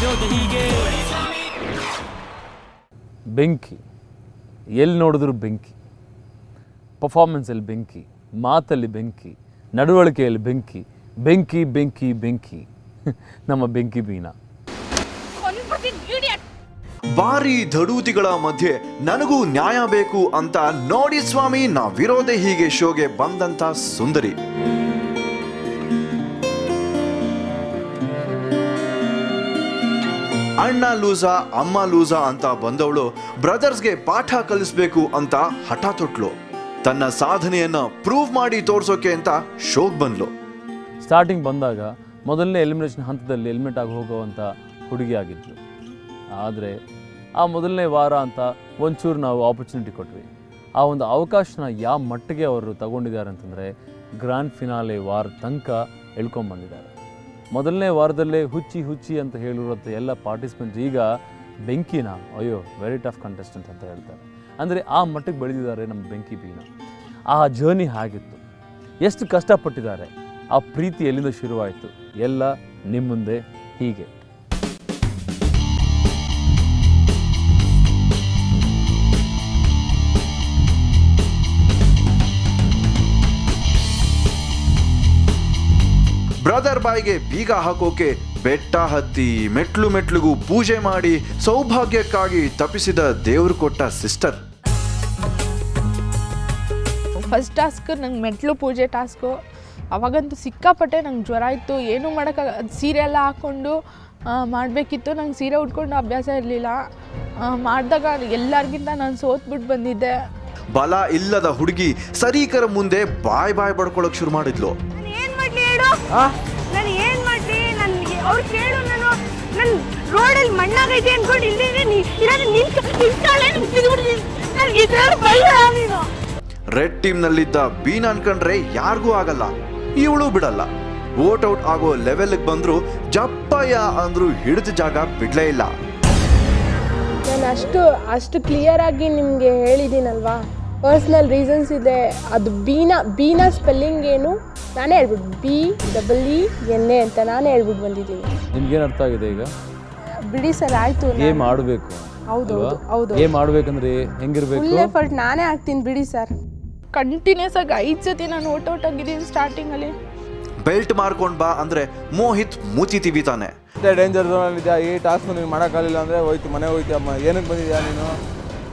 ವಿರೋಧ ಹೀಗೆ. ಬೆಂಕಿ ಎಲ್ಲಿ ನೋಡಿದ್ರು ಬೆಂಕಿ, ಪರ್ಫಾರ್ಮೆನ್ಸಲ್ಲಿ ಬೆಂಕಿ, ಮಾತಲ್ಲಿ ಬೆಂಕಿ, ನಡವಳಿಕೆಯಲ್ಲಿ ಬೆಂಕಿ, ಬೆಂಕಿ ಬೆಂಕಿ ಬೆಂಕಿ. ನಮ್ಮ ಬೆಂಕಿ ಬೀನಾ. ಭಾರಿ ದಡೂತಿಗಳ ಮಧ್ಯೆ ನನಗೂ ನ್ಯಾಯ ಬೇಕು ಅಂತ ನೋಡಿ ಸ್ವಾಮಿ ನಾ ವಿರೋಧ ಹೀಗೆ ಶೋಗೆ ಬಂದಂತ ಸುಂದರಿ. ಅಣ್ಣ ಲೂಸಾ ಅಮ್ಮ ಲೂಸಾ ಅಂತ ಬಂದವಳು ಬ್ರದರ್ಸ್ಗೆ ಪಾಠ ಕಲಿಸ್ಬೇಕು ಅಂತ ಹಠ ತೊಟ್ಲು. ತನ್ನ ಸಾಧನೆಯನ್ನ ಪ್ರೂವ್ ಮಾಡಿ ತೋರ್ಸೋಕೆ ಅಂತ ಶೋಕ್ ಬಂದ್ಲು. ಸ್ಟಾರ್ಟಿಂಗ್ ಬಂದಾಗ ಮೊದಲನೇ ಎಲಿಮಿನೇಷನ್ ಹಂತದಲ್ಲಿ ಎಲಿಮಿನೇಟ್ ಆಗಿ ಹೋಗುವಂಥ ಹುಡುಗಿ ಆಗಿದ್ಲು. ಆದರೆ ಆ ಮೊದಲನೇ ವಾರ ಅಂತ ಒಂಚೂರು ನಾವು ಆಪರ್ಚುನಿಟಿ ಕೊಟ್ವಿ. ಆ ಒಂದು ಅವಕಾಶನ ಯಾವ ಮಟ್ಟಿಗೆ ಅವರು ತಗೊಂಡಿದ್ದಾರೆ ಅಂತಂದರೆ ಗ್ರ್ಯಾಂಡ್ ಫಿನಾಲೆ ವಾರ ತನಕ ಎಳ್ಕೊಂಬಂದಿದ್ದಾರೆ. ಮೊದಲನೇ ವಾರದಲ್ಲೇ ಹುಚ್ಚಿ ಹುಚ್ಚಿ ಅಂತ ಹೇಳಿರುವಂಥ ಎಲ್ಲ ಪಾರ್ಟಿಸಿಪೆಂಟ್ಸ್ ಈಗ ಬೆಂಕಿನ ಅಯ್ಯೋ ವೆರಿ ಟಫ್ ಕಂಟೆಸ್ಟೆಂಟ್ ಅಂತ ಹೇಳ್ತಾರೆ. ಅಂದರೆ ಆ ಮಟ್ಟಿಗೆ ಬೆಳೆದಿದ್ದಾರೆ ನಮ್ಮ ಬೆಂಕಿ ಬೀನಾ. ಆ ಜರ್ನಿ ಆಗಿತ್ತು, ಎಷ್ಟು ಕಷ್ಟಪಟ್ಟಿದ್ದಾರೆ, ಆ ಪ್ರೀತಿ ಎಲ್ಲಿಂದ ಶುರುವಾಯಿತು ಎಲ್ಲ ನಿಮ್ಮ ಮುಂದೆ ಹೀಗೆ. ಬ್ರದರ್ ಬಾಯ್ಗೆ ಬೀಗ ಹಾಕೋಕೆ ಬೆಟ್ಟ ಹತ್ತಿ ಮೆಟ್ಲು ಮೆಟ್ಲಿಗೂ ಪೂಜೆ ಮಾಡಿ ಸೌಭಾಗ್ಯಕ್ಕಾಗಿ ತಪ್ಪಿಸಿದ ದೇವರು ಕೊಟ್ಟ ಸಿಸ್ಟರ್. ಫಸ್ಟ್ ಟಾಸ್ಕ್ ನಂಗೆ ಮೆಟ್ಲು ಪೂಜೆ ಟಾಸ್ಕು. ಅವಾಗಂತೂ ಸಿಕ್ಕಾಪಟ್ಟೆ ನಂಗೆ ಜ್ವರ ಇತ್ತು, ಏನೂ ಮಾಡೋಕ್ಕಾಗ ಸೀರೆ ಎಲ್ಲ ಹಾಕ್ಕೊಂಡು ಮಾಡಬೇಕಿತ್ತು. ನಂಗೆ ಸೀರೆ ಉಟ್ಕೊಂಡು ಅಭ್ಯಾಸ ಇರಲಿಲ್ಲ. ಮಾಡಿದಾಗ ಎಲ್ಲರಿಗಿಂತ ನಾನು ಸೋತ್ಬಿಟ್ಟು ಬಂದಿದ್ದೆ. ಬಲ ಇಲ್ಲದ ಹುಡುಗಿ ಸರೀಕರ ಮುಂದೆ ಬಾಯ್ ಬಡ್ಕೊಳಕ್ ಶುರು ಮಾಡಿದ್ಲು. ನಾನು ಏನ್ ಮಾಡ್ಲಿ, ನನ್ಗೆ ಅವ್ರು ಕೇಳು, ನನ್ನ ರೋಡಲ್ಲಿ ಮಣ್ಣಾಗೈತೆ ಅನ್ಕೊಂಡು ರೆಡ್ ಟೀಮ್ ನಲ್ಲಿದ್ದ ಬೀನಾ ಅನ್ಕೊಂಡ್ರೆ ಯಾರಿಗೂ ಆಗಲ್ಲ, ಇವಳು ಬಿಡಲ್ಲ. ವೋಟ್ ಔಟ್ ಆಗೋ ಲೆವೆಲ್ಗೆ ಬಂದ್ರು ಜಪ್ಪಯ್ಯ ಅಂದ್ರು ಹಿಡಿದ ಜಾಗ ಬಿಡ್ಲೇ ಇಲ್ಲ. ನಾನು ಅಷ್ಟು ಕ್ಲಿಯರ್ ಆಗಿ ನಿಮಗೆ ಹೇಳಿದ್ದೀನಲ್ವಾ, ಪರ್ಸ್ನಲ್ ರೀಸನ್ಸ್ ಇದೆ. ಅದು ಬೀನಾ ಸ್ಪೆಲ್ಲಿಂಗ್ ಏನು ನಾನೇ ಹೇಳ್ಬಿಟ್ಟು BEE ಅಂತ ನಾನೇ ಹೇಳ್ಬಿಟ್ಟು ಬಂದಿದ್ದೀನಿ. ನಿಮ್ಗೇನು ಅರ್ಥ ಆಗಿದೆ ಈಗ? ಬಿಡಿ ಸರ್, ಆಯಿತು. ಗೇಮ್ ಆಡಬೇಕು. ಹೌದು ಹೌದು. ಗೇಮ್ ಆಡಬೇಕಂದ್ರೆ ಹೆಂಗಿರ್ಬೇಕು? ಫುಲ್ ಎಫರ್ಟ್ ನಾನೇ ಆಗ್ತೀನಿ ಬಿಡಿ ಸರ್. ಕಂಟಿನ್ಯೂಸ್ ಆಗಿ 5 ಸತಿ ನಾನು ಔಟ್ ಆಗಿದ್ದೀನಿ ಸ್ಟಾರ್ಟಿಂಗಲ್ಲಿ. ಬೆಲ್ಟ್ ಮಾರ್ಕೊಂಡ್ ಬಾ ಅಂದ್ರೆ ಮೋಹಿತ್ ಮೂತಿ ತಿವಿತಾನೆ. ಡೇಂಜರ್ ಝೋನಲ್ಲಿದ್ಯಾ, ಈ ಟಾಸ್ಕ್ ನೀನು ಮಾಡೋಕ್ಕಾಗಲಿಲ್ಲ ಅಂದರೆ ಹೋಯ್ತು, ಮನೆ ಹೋಯ್ತು. ಅಮ್ಮ ಏನಕ್ಕೆ ಬಂದಿದ್ಯಾ ನೀನು?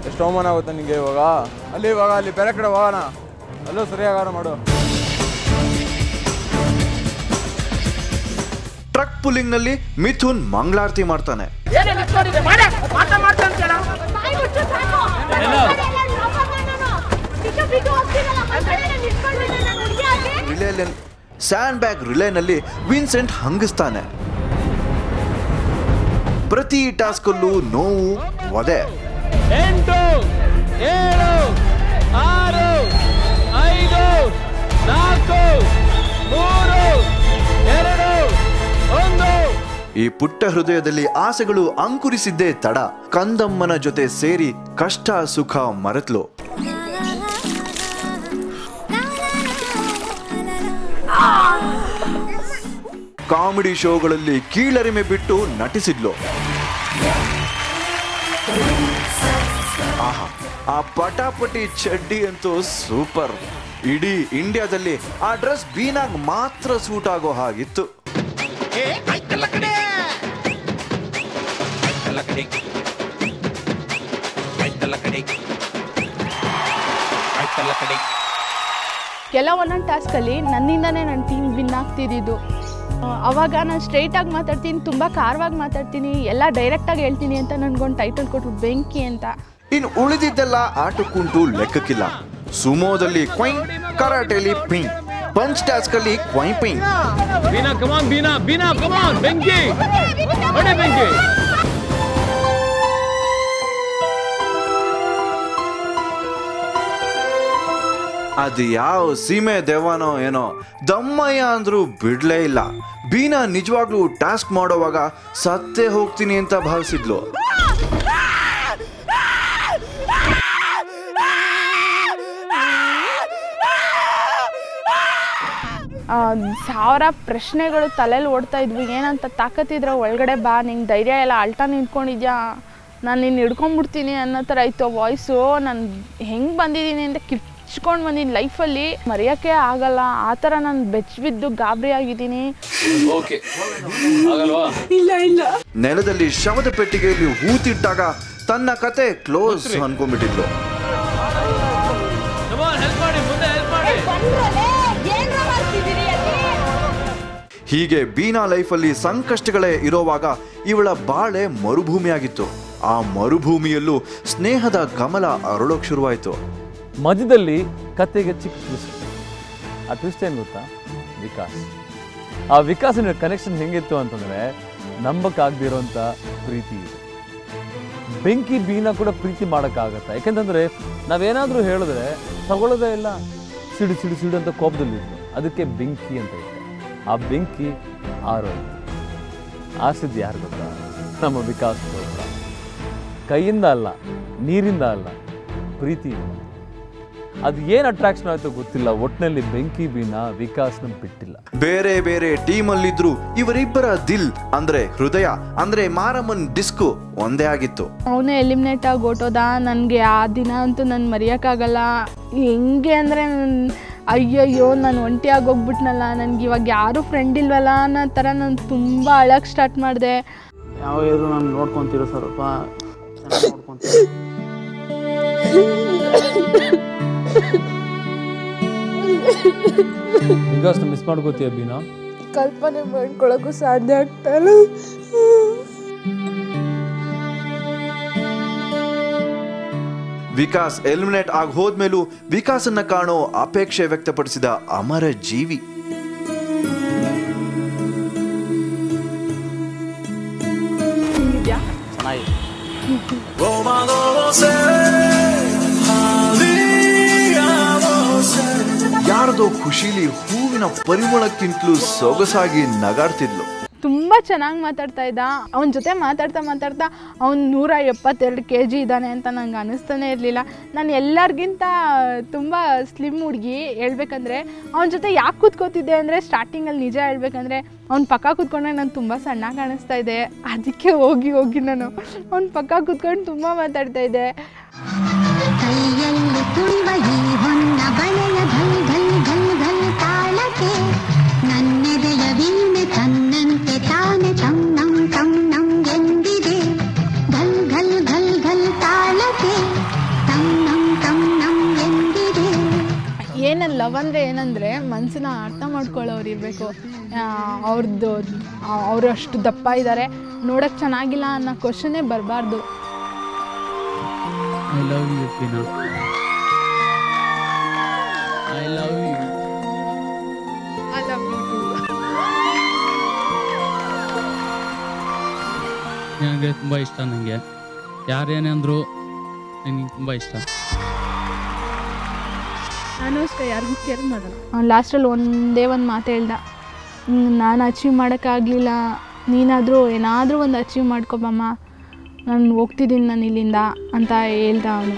ಎಷ್ಟು ಅವಮಾನ ಆಗುತ್ತೆ ನಿನಗೆ ಇವಾಗ. ಅಲ್ಲಿ ಬೇರೆ ಕಡೆ ಹೋಗೋಣ, ಅಲ್ಲೂ ಸರಿಯಾಗಾರ ಮಾಡು. ಟ್ರಕ್ ಪುಲ್ಲಿಂಗ್ ನಲ್ಲಿ ಮಿಥುನ್ ಮಂಗಳಾರತಿ ಮಾಡ್ತಾನೆ. ಸ್ಯಾಂಡ್ ಬ್ಯಾಗ್ ರಿಲೇನಲ್ಲಿ ವಿನ್ಸೆಂಟ್ ಹಂಗಿಸ್ತಾನೆ. ಪ್ರತಿ ಟಾಸ್ಕ್ ಅಲ್ಲೂ ನೋವು, ಒದೆ. 8 7 6 5 4 3 2 1. ಈ ಪುಟ್ಟ ಹೃದಯದಲ್ಲಿ ಆಸೆಗಳು ಅಂಕುರಿಸಿದ್ದೇ ತಡ. ಕಂದಮ್ಮನ ಜೊತೆ ಸೇರಿ ಕಷ್ಟ ಸುಖ ಮರೆತ್ಲು. ಕಾಮಿಡಿ ಶೋಗಳಲ್ಲಿ ಕೀಳರಿಮೆ ಬಿಟ್ಟು ನಟಿಸಿದ್ಲು. ಆಹಾ, ಆ ಪಟಾಪಟಿ ಚಡ್ಡಿ ಅಂತೂ ಸೂಪರ್. ಇಡೀ ಇಂಡಿಯಾದಲ್ಲಿ ಆ ಡ್ರೆಸ್ ಬೀನಾಗ್ ಮಾತ್ರ ಸೂಟ್ ಆಗೋ ಹಾಗಿತ್ತು. ಕೆಲವೊಂದೊಂದು ಟಾಸ್ಕಲ್ಲಿ ನನ್ನಿಂದನೇ ನನ್ನ ಟೀಮ್ ವಿನ್ ಆಗ್ತಿದ್ದು. ಅವಾಗ ನಾನು ಸ್ಟ್ರೈಟಾಗಿ ಮಾತಾಡ್ತೀನಿ, ತುಂಬ ಖಾರವಾಗಿ ಮಾತಾಡ್ತೀನಿ, ಎಲ್ಲ ಡೈರೆಕ್ಟಾಗಿ ಹೇಳ್ತೀನಿ ಅಂತ ನನಗೊಂದು ಟೈಟಲ್ ಕೊಟ್ಟರು, ಬೆಂಕಿ ಅಂತ. ಇನ್ನು ಉಳಿದಿದ್ದೆಲ್ಲ ಆಟಕ್ಕುಂಟು ಲೆಕ್ಕಕ್ಕಿಲ್ಲ. ಸುಮೋದಲ್ಲಿ ಕ್ವೈನ್, ಕರಾಟೆಲಿ ಪಿಂಗ್, ಪಂಚ್ ಟಾಸ್ಕ್ ಅಲ್ಲಿ ಕ್ವೈನ್ ಪಿಂಗ್. ಬೀನಾ ಕಮಾನ್, ಬೀನಾ ಕಮಾನ್, ಬೆಂಕಿ ಹೊಡೆ ಬೆಂಕಿ. ಅದು ಯಾವ ಸೀಮೆ ದೆವ್ವನೋ ಏನೋ, ದಮ್ಮಯ್ಯ ಅಂದ್ರೂ ಬಿಡ್ಲೇ ಇಲ್ಲ. ಬೀನಾ ನಿಜವಾಗ್ಲೂ ಟಾಸ್ಕ್ ಮಾಡೋವಾಗ ಸತ್ತೇ ಹೋಗ್ತೀನಿ ಅಂತ ಭಾವಿಸಿದ್ಲು. 1000 ಪ್ರಶ್ನೆಗಳು ತಲೆಯಲ್ಲಿ ಓಡ್ತಾ ಇದ್ವು. ಏನಂತ ತಾಕತ್ತಿದ್ರೆ ಒಳಗಡೆ ಬಾ, ನಿಂಗೆ ಧೈರ್ಯ ಎಲ್ಲ ಅಲ್ಟಾ ನಿಂತ್ಕೊಂಡಿದ್ಯಾ, ನಾನು ನಿನ್ನ ಹಿಡ್ಕೊಂಡ್ಬಿಡ್ತೀನಿ ಅನ್ನೋ ಥರ ಇತ್ತು ವಾಯ್ಸು. ನಾನು ಹೆಂಗೆ ಬಂದಿದ್ದೀನಿ ಅಂತ ಕಿಚ್ಕೊಂಡು ಬಂದಿದ್ದೀನಿ. ಲೈಫಲ್ಲಿ ಮರೆಯೋಕ್ಕೆ ಆಗಲ್ಲ, ಆ ಥರ ನಾನು ಬೆಚ್ಚಿಬಿದ್ದು ಗಾಬರಿ ಆಗಿದ್ದೀನಿ. ನೆಲದಲ್ಲಿ ಶವದ ಪೆಟ್ಟಿಗೆಯಲ್ಲಿ ಹೂತಿಟ್ಟಾಗ ತನ್ನ ಕತೆ ಕ್ಲೋಸ್ ಅನ್ಕೊಂಡ್ಬಿಟ್ಟಿದ್ಲು. ಹೀಗೆ ಬೀನಾ ಲೈಫಲ್ಲಿ ಸಂಕಷ್ಟಗಳೇ ಇರೋವಾಗ ಇವಳ ಬಾಳೆ ಮರುಭೂಮಿಯಾಗಿತ್ತು. ಆ ಮರುಭೂಮಿಯಲ್ಲೂ ಸ್ನೇಹದ ಕಮಲ ಅರಳೋಕ್ ಶುರುವಾಯಿತು. ಮಧ್ಯದಲ್ಲಿ ಕತೆಗೆ ಚಿಕ್ಕ ಟ್ವಿಸ್ಟ್. ಆ ಟ್ವಿಸ್ಟ್ ಏನು ಗೊತ್ತಾ? ವಿಕಾಸ್. ಆ ವಿಕಾಸಿನ ಕನೆಕ್ಷನ್ ಹೆಂಗಿತ್ತು ಅಂತಂದರೆ ನಂಬಕ್ಕಾಗದಿರೋಂಥ ಪ್ರೀತಿ ಇದೆ. ಬೆಂಕಿ ಬೀನಾ ಕೂಡ ಪ್ರೀತಿ ಮಾಡೋಕ್ಕಾಗತ್ತಾ? ಯಾಕೆಂತಂದರೆ ನಾವೇನಾದರೂ ಹೇಳಿದ್ರೆ ತಗೊಳ್ಳೋದೇ ಇಲ್ಲ, ಸಿಡು ಸಿಡು ಸಿಡು ಅಂತ ಕೋಪದಲ್ಲಿತ್ತು. ಅದಕ್ಕೆ ಬೆಂಕಿ ಅಂತ ಇತ್ತು. ಆ ಬೆಂಕಿ ಆರೋಯ್ತು. ಆರಿಸಿದ್ದು ಯಾರು ಗೊತ್ತಾ? ನಮ್ಮ ವಿಕಾಸ್ ಗೊತ್ತಾ? ಕೈಯಿಂದ ಅಲ್ಲ, ನೀರಿಂದ ಅಲ್ಲ, ಪ್ರೀತಿಯಿಂದ. ಅದು ಏನು ಅಟ್ರಾಕ್ಷನ್ ಆಯಿತು ಗೊತ್ತಿಲ್ಲ. ಒಟ್ಟಿನಲ್ಲಿ ಬೆಂಕಿ ಬೀನಾ ವಿಕಾಸ್ನ ಬಿಟ್ಟಿಲ್ಲ. ಬೇರೆ ಬೇರೆ ಟೀಮಲ್ಲಿದ್ರು ಇವರಿಬ್ಬರ ದಿಲ್ ಅಂದ್ರೆ ಹೃದಯ ಅಂದ್ರೆ ಮಾರಮ್ಮನ್ ಡಿಸ್ಕು ಒಂದೇ ಆಗಿತ್ತು. ಅವನೇ ಎಲಿಮಿನೇಟ್ ಆಗಿ ಹೊಟ್ಟೋದ. ನನಗೆ ಆ ದಿನ ಅಂತೂ ನಾನು ಮರೆಯೋಕ್ಕಾಗಲ್ಲ. ಹೆಂಗೆ ಅಂದರೆ ಅಯ್ಯಯ್ಯೋ ನಾನು ಒಂಟಿ ಆಗೋಗ್ಬಿಟ್ನಲ್ಲ, ನನಗೆ ಇವಾಗ ಯಾರೂ ಫ್ರೆಂಡ್ ಇಲ್ವಲ್ಲ ಅನ್ನೋ ಥರ ನಾನು ತುಂಬ ಅಳಕ್ಕೆ ಸ್ಟಾರ್ಟ್ ಮಾಡಿದೆ. ಯಾವ ಇದ್ರು ನಾನು ನೋಡ್ಕೊತೀರೋ ಸ್ವಲ್ಪ ಚೆನ್ನಾಗಿ ನೋಡ್ಕೊತೀನಿ. ವಿಕಾಸ್ನ ಮಿಸ್ ಮಾಡ್ಕೋತೀಯ ಬೀನಾ? ಕಲ್ಪನೆ ಮಾಡ್ಕೊಳಕ್ಕೂ ಸಾಧ್ಯ ಆಗ್ತಾಯಿಲ್ಲ. ವಿಕಾಸ್ ಎಲಿಮಿನೇಟ್ ಆಗಿ ಹೋದ್ಮೇಲೂ ವಿಕಾಸನ್ನ ಕಾಣೋ ಅಪೇಕ್ಷೆ ವ್ಯಕ್ತಪಡಿಸಿದ ಅಮರ ಜೀವಿ. ಯಾರದೋ ಖುಷಿಲಿ ಹೂವಿನ ಪರಿಮಳಕ್ಕಿಂತಲೂ ಸೊಗಸಾಗಿ ನಗಾಡ್ತಿದ್ಲು. ತುಂಬ ಚೆನ್ನಾಗಿ ಮಾತಾಡ್ತಾ ಇದ್ದ. ಅವನ ಜೊತೆ ಮಾತಾಡ್ತಾ ಅವ್ನು 172 kg ಇದ್ದಾನೆ ಅಂತ ನಂಗೆ ಅನ್ನಿಸ್ತಾನೆ ಇರಲಿಲ್ಲ. ನಾನು ಎಲ್ಲರಿಗಿಂತ ತುಂಬ ಸ್ಲಿಮ್ ಹುಡುಗಿ. ಹೇಳ್ಬೇಕಂದ್ರೆ ಅವನ ಜೊತೆ ಯಾಕೆ ಕೂತ್ಕೋತಿದ್ದೆ ಅಂದರೆ, ಸ್ಟಾರ್ಟಿಂಗಲ್ಲಿ ನಿಜ ಹೇಳ್ಬೇಕಂದ್ರೆ ಅವ್ನ ಪಕ್ಕ ಕೂತ್ಕೊಂಡ್ರೆ ನಾನು ತುಂಬ ಸಣ್ಣ ಕಾಣಿಸ್ತಾ ಇದ್ದೆ. ಅದಕ್ಕೆ ಹೋಗಿ ನಾನು ಅವ್ನ ಪಕ್ಕ ಕೂತ್ಕೊಂಡು ತುಂಬ ಮಾತಾಡ್ತಾ ಇದ್ದೆ. ಏನಲ್ಲಿ ಲವ್ ಅಂದರೆ ಏನಂದರೆ ಮನಸ್ಸನ್ನ ಅರ್ಥ ಮಾಡ್ಕೊಳ್ಳೋರು ಇರಬೇಕು. ಅವರು ಅಷ್ಟು ದಪ್ಪ ಇದ್ದಾರೆ, ನೋಡೋಕ್ಕೆ ಚೆನ್ನಾಗಿಲ್ಲ ಅನ್ನೋ ಕ್ವಶನ್ನೇ ಬರಬಾರ್ದು. I love you Beena. I love you. I love you too. ನನಗೆ ತುಂಬ ಇಷ್ಟ. ನನಗೆ ಯಾರೇನೇ ಅಂದರೂ ನನಗೆ ತುಂಬ ಇಷ್ಟ. ನಾನು ಅಷ್ಟೇ ಯಾರಿಗೂ ಕೇರ್ ಮಾಡಲ್ಲ. ಲಾಸ್ಟಲ್ಲಿ ಒಂದೇ ಒಂದು ಮಾತು ಹೇಳ್ದ, ನಾನು ಅಚೀವ್ ಮಾಡೋಕ್ಕಾಗಲಿಲ್ಲ, ನೀನಾದರೂ ಏನಾದರೂ ಒಂದು ಅಚೀವ್ ಮಾಡ್ಕೊಬಮ್ಮ, ನಾನು ಹೋಗ್ತಿದ್ದೀನಿ ನಾನು ಇಲ್ಲಿಂದ ಅಂತ ಹೇಳ್ದ ಅವನು.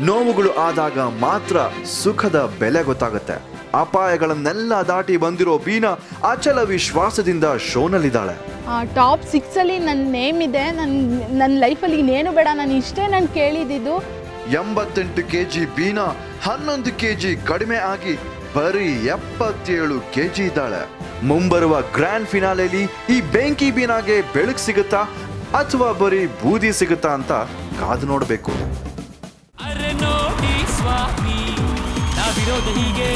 ನೋವುಗಳು ಆದಾಗ ಮಾತ್ರ ಸುಖದ ಬೆಲೆ ಗೊತ್ತಾಗುತ್ತೆ. ಅಪಾಯಗಳನ್ನೆಲ್ಲ ದಾಟಿ ಬಂದಿರೋ ಬೀನಾ ಅಚಲ ವಿಶ್ವಾಸದಿಂದ ಶೋನಲ್ಲಿದ್ದಾಳೆ. ಟಾಪ್ 6 ನನ್ನ ನೇಮ್ ಇದೆ. ನನ್ನ ಲೈಫಲ್ಲಿ ಇನ್ನೇನು ಬೇಡ, ನಾನು ಇಷ್ಟೇ ನಾನು ಕೇಳಿದ್ದು. 88 kg ಬೀನಾ 11 kg ಕಡಿಮೆ ಆಗಿ ಬರೀ 77 kg ಇದ್ದಾಳೆ. ಮುಂಬರುವ ಗ್ರ್ಯಾಂಡ್ ಫಿನಾಲೆಲಿ ಈ ಬೆಂಕಿ ಬೀನಾಗೆ ಬೆಳಕು ಸಿಗುತ್ತಾ ಅಥವಾ ಬರೀ ಬೂದಿ ಸಿಗುತ್ತಾ ಅಂತ ಕಾದು ನೋಡಬೇಕು. ಅರೆ ನೋಡಿ ಸ್ವಾಮಿ, ನಾವಿರೋದು ಹೀಗೆ.